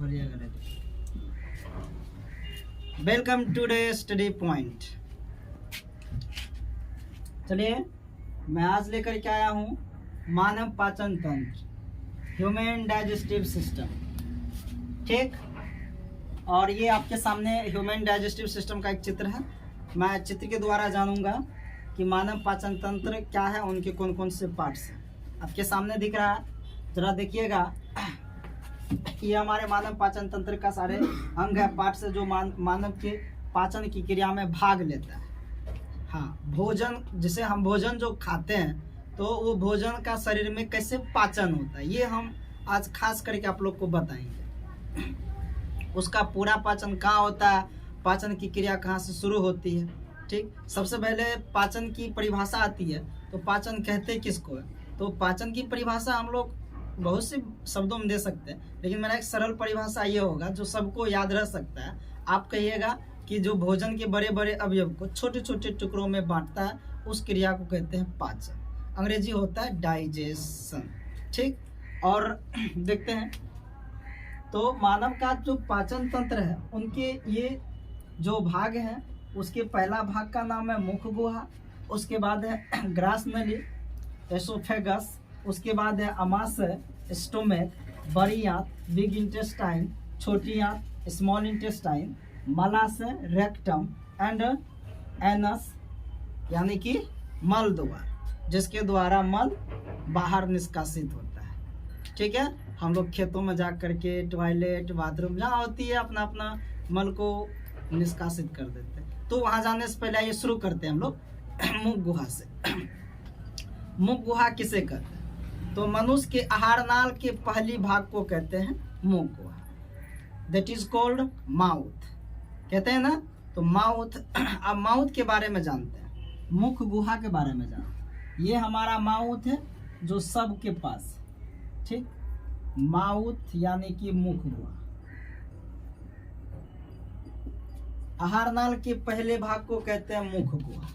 बोलिएगा। Welcome to day study point. चलिए, मैं आज लेकर के आया हूँ मानव पाचन तंत्र, ह्यूमन डाइजेस्टिव सिस्टम। ठीक, और ये आपके सामने ह्यूमन डाइजेस्टिव सिस्टम का एक चित्र है। मैं चित्र के द्वारा जानूंगा कि मानव पाचन तंत्र क्या है, उनके कौन कौन से पार्ट्स हैं। आपके सामने दिख रहा है, जरा देखिएगा। ये हमारे मानव पाचन तंत्र का सारे अंग है, पार्ट्स है, जो मानव के पाचन की क्रिया में भाग लेता है। हाँ, भोजन, जिसे हम भोजन जो खाते हैं, तो वो भोजन का शरीर में कैसे पाचन होता है, ये हम आज खास करके आप लोग को बताएंगे। उसका पूरा पाचन कहाँ होता है, पाचन की क्रिया कहाँ से शुरू होती है। ठीक, सबसे पहले पाचन की परिभाषा आती है। तो पाचन कहते किसको है? तो पाचन की परिभाषा हम लोग बहुत से शब्दों में दे सकते हैं, लेकिन मेरा एक सरल परिभाषा ये होगा जो सबको याद रह सकता है। आप कहिएगा कि जो भोजन के बड़े बड़े अवयव को छोटे छोटे टुकड़ों में बांटता है, उस क्रिया को कहते हैं पाचन। अंग्रेजी होता है डाइजेशन। ठीक, और देखते हैं तो मानव का जो पाचन तंत्र है, उनके ये जो भाग हैं, उसके पहला भाग का नाम है मुख गुहा, उसके बाद है ग्रास नली, एसोफेगस, उसके बाद है अमाशय, स्टोमक, बड़ी आंत, बिग इंटेस्टाइन, छोटी आंत, स्मॉल इंटेस्टाइन, मलाशय, रेक्टम एंड एनस, यानी कि मल द्वार, जिसके द्वारा मल बाहर निष्कासित होता है। ठीक है, हम लोग खेतों में जा करके टॉयलेट, बाथरूम जहाँ होती है, अपना अपना मल को निष्कासित कर देते हैं। तो वहाँ जाने से पहले ये शुरू करते हैं हम लोग मुख गुहा से। मुख गुहा किसे कहते हैं? तो मनुष्य के आहार नाल के पहली भाग को कहते हैं मुख गुहा, दैट इज कॉल्ड माउथ, कहते हैं ना। तो माउथ, अब माउथ के बारे में जानते हैं, मुख गुहा के बारे में जानते हैं। ये हमारा माउथ है जो सबके पास, ठीक, माउथ यानी कि मुख गुहा। आहार नाल के पहले भाग को कहते हैं मुख गुहा।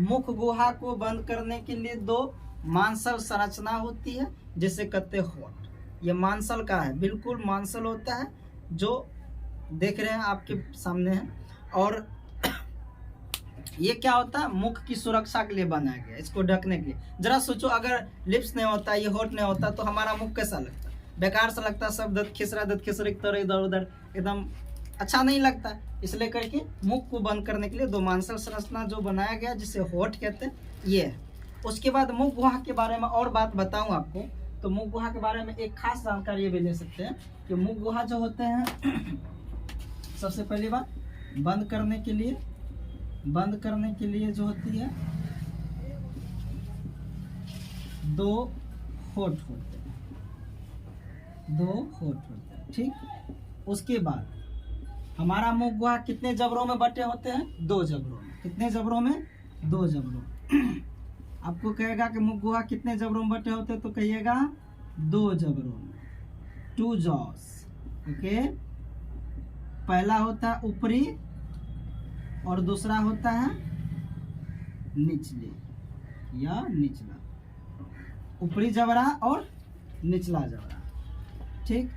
मुख गुहा को बंद करने के लिए दो मांसल संरचना होती है, जिसे कहते हैं होठ। ये मांसल का है, बिल्कुल मांसल होता है, जो देख रहे हैं आपके सामने है। और ये क्या होता है? मुख की सुरक्षा के लिए बनाया गया, इसको ढकने के लिए। जरा सोचो, अगर लिप्स नहीं होता, ये होठ नहीं होता, तो हमारा मुख कैसा लगता? बेकार सा लगता, सब दंत खिसरा इधर उधर, एकदम अच्छा नहीं लगता। इसलिए करके मुख को बंद करने के लिए दो मांसल संरचना जो बनाया गया, जिसे होठ कहते हैं, ये है। उसके बाद मुख गुहा के बारे में और बात बताऊं आपको, तो मुख गुहा के बारे में एक खास जानकारी ये भी ले सकते हैं कि मुख गुहा जो होते हैं, सबसे पहली बात, बंद करने के लिए जो होती है, दो होठ होते हैं। ठीक, उसके बाद हमारा मुख गुहा कितने जबड़ों में बटे होते हैं? 2 जबड़ों में। कितने जबड़ों में? 2 जबड़ों। आपको कहेगा कि मुख गुहा कितने जबड़ों में बटे होते हैं, तो कहिएगा 2 जबड़ों में, 2 जॉस। ओके, पहला होता है ऊपरी और दूसरा होता है निचली या निचला। ऊपरी जबड़ा और निचला जबड़ा। ठीक,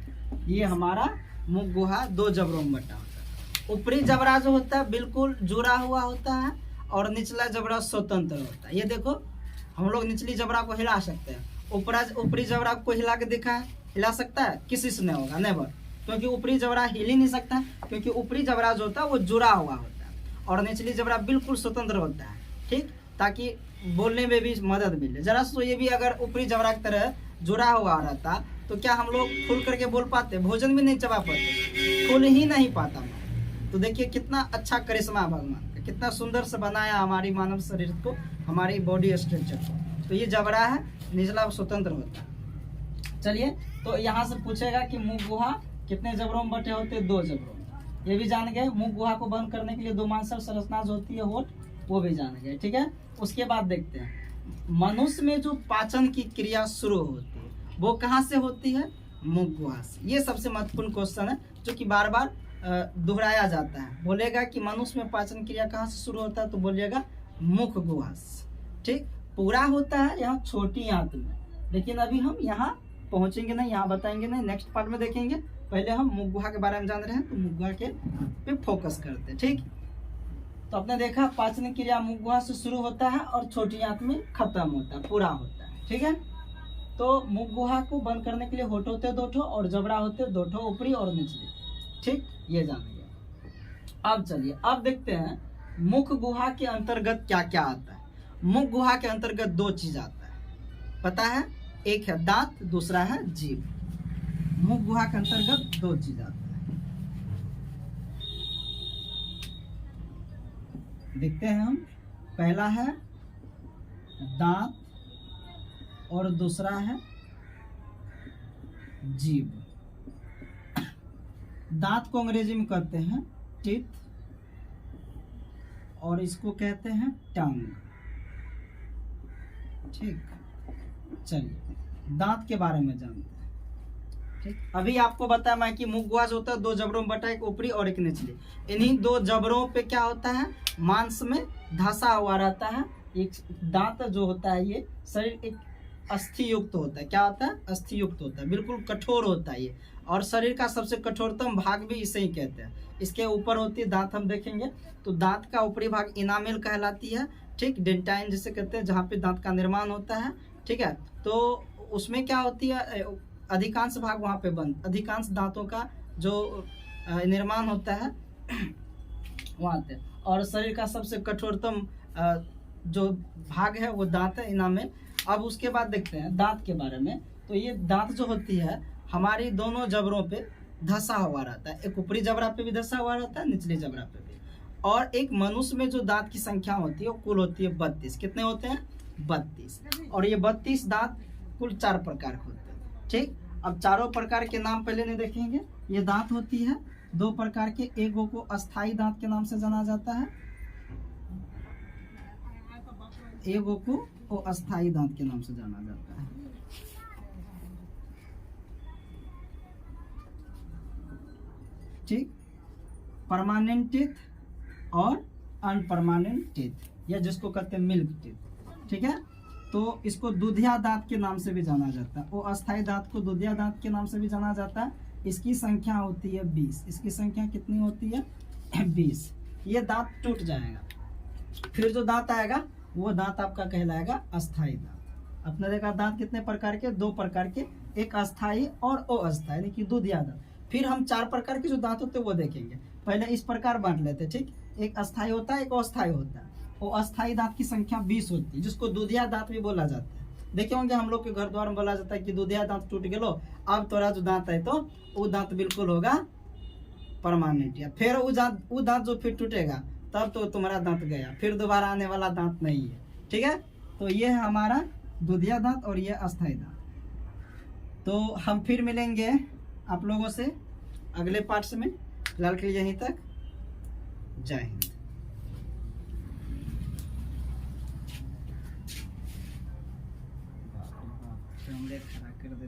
ये हमारा मुख गुहा 2 जबड़ों में बटा होता है। ऊपरी जबड़ा जो होता है बिल्कुल जुड़ा हुआ होता है, और निचला जबड़ा स्वतंत्र होता है। ये देखो, हम लोग निचली जबड़ा को हिला सकते हैं, ऊपरी जबड़ा को हिला के दिखा है, हिला सकता है? किसी से नहीं होगा, नेवर, क्योंकि ऊपरी जबड़ा हिल ही नहीं सकता, क्योंकि ऊपरी जबड़ा जो होता है वो जुड़ा हुआ होता है, और निचली जबड़ा बिल्कुल स्वतंत्र होता है। ठीक, ताकि बोलने में भी मदद मिले। जरा सो ये भी अगर ऊपरी जबड़ा की तरह जुड़ा हुआ रहता, तो क्या हम लोग खुल करके बोल पाते? भोजन भी नहीं चबा पाते, खुल ही नहीं पाता। तो देखिए कितना अच्छा करिश्मा भगवान का, कितना सुंदर से बनाया हमारी मानव शरीर को, हमारी बॉडी स्ट्रक्चर को। तो ये जबड़ा है, निचला स्वतंत्र होता है। चलिए, तो यहाँ से पूछेगा कि मुख गुहा कितने जबड़ों में बटे होते हैं? 2 जबड़ों में। ये भी जान गए। मुख गुहा को बंद करने के लिए 2 मांसल संरचना जो होती है, होठ, वो भी जान गए। ठीक है, उसके बाद देखते हैं मनुष्य में जो पाचन की क्रिया शुरू होती है, वो कहाँ से होती है? मुख गुहा से। ये सबसे महत्वपूर्ण क्वेश्चन है, जो कि बार बार दोहराया जाता है। बोलेगा कि मनुष्य में पाचन क्रिया कहाँ से शुरू होता है, तो बोलिएगा मुख गुहा से। ठीक, पूरा होता है यहाँ छोटी आंत में, लेकिन अभी हम यहाँ पहुंचेंगे नहीं, यहाँ बताएंगे नहीं, नेक्स्ट पार्ट में देखेंगे। पहले हम मुख गुहा के बारे में जान रहे हैं, तो मुख गुहा के पे फोकस करते हैं। ठीक, तो आपने देखा पाचन क्रिया मुख गुहा से शुरू होता है और छोटी आंत में खत्म होता है, पूरा होता है। ठीक है, तो मुख गुहा को बंद करने के लिए होठ होते हैं 2 ठो और जबड़ा होते हैं 2 ठो, ऊपरी और निचली। ठीक, ये जानिए। अब चलिए अब देखते हैं मुख गुहा के अंतर्गत क्या क्या आता है। मुख गुहा के अंतर्गत 2 चीज आता है, पता है, एक है दांत, दूसरा है जीभ। मुख गुहा के अंतर्गत 2 चीज आता है, देखते हैं हम। पहला है दांत और दूसरा है जीभ। दांत को अंग्रेजी में कहते हैं टीथ और इसको कहते हैं टंग। ठीक, चलिए दांत के बारे में जानते हैं। ठीक, अभी आपको बताया मैं कि मुख गुहा जो होता है 2 जबड़ों में बटा, एक ऊपरी और एक निचली। इन्हीं 2 जबड़ों पे क्या होता है, मांस में धंसा हुआ रहता है। एक दांत जो होता है ये शरीर एक अस्थि युक्त होता है। क्या होता है, अस्थि युक्त होता है, बिल्कुल कठोर होता है ये, और शरीर का सबसे कठोरतम भाग भी इसे ही कहते हैं। इसके ऊपर होती है दांत, हम देखेंगे तो दांत का ऊपरी भाग इनामेल कहलाती है। ठीक, डेंटाइन जिसे कहते हैं, जहाँ पे दांत का निर्माण होता है। ठीक है, तो उसमें क्या होती है, अधिकांश भाग वहाँ पे बंद, अधिकांश दांतों का जो निर्माण होता है वहाँ पे, और शरीर का सबसे कठोरतम जो भाग है वो दांत है, इनामेल। अब उसके बाद देखते हैं दांत के बारे में। तो ये दांत जो होती है हमारी दोनों जबड़ों पे धंसा हुआ रहता है, एक ऊपरी जबड़ा पे भी धंसा हुआ रहता है, निचले जबड़ा पे भी। और एक मनुष्य में जो दांत की संख्या होती है वो कुल होती है 32। कितने होते हैं, 32। और ये 32 दांत कुल 4 प्रकार के होते हैं। ठीक, अब चारों प्रकार के नाम पहले नहीं देखेंगे। ये दांत होती है 2 प्रकार के, एक को अस्थाई दांत के नाम से जाना जाता है, एक को अस्थाई दांत के नाम से जाना जाता है। ठीक, परमानेंट टीथ और अनपरमानेंट टीथ, या जिसको कहते हैं मिल्क टीथ। ठीक है, तो इसको दूधिया दांत के नाम से भी जाना जाता है। वो अस्थाई दांत को दूधिया दांत के नाम से भी जाना जाता है। इसकी संख्या होती है 20। इसकी संख्या कितनी होती है, 20। ये दांत टूट जाएगा, फिर जो दांत आएगा वो दांत आपका कहलाएगा अस्थाई दांत। अपने देखा दांत कितने प्रकार के, 2 प्रकार के, एक अस्थाई और अस्थाई, यानी कि दूधिया दांत। फिर हम 4 प्रकार के जो दांत होते हैं वो देखेंगे। पहले इस प्रकार बांट लेते। ठीक, एक अस्थाई होता है, एक अस्थाई होता है। वो अस्थाई दांत की संख्या 20 होती है, जिसको दूधिया दांत भी बोला जाता है। देखे होंगे हम लोग के घर द्वार में बोला जाता है कि दूधिया दांत टूट गलो, अब तोरा जो दांत है तो वो दांत बिल्कुल होगा परमानेंट। या फिर वो दांत जो फिर टूटेगा तब तो तुम्हारा दांत गया, फिर दोबारा आने वाला दांत नहीं है। ठीक है, तो ये है हमारा दूधिया दांत और ये अस्थाई दांत। तो हम फिर मिलेंगे आप लोगों से अगले पार्ट्स में। फिलहाल के लिए यहीं तक, जय हिंद। कैमरे खड़ा कर दे।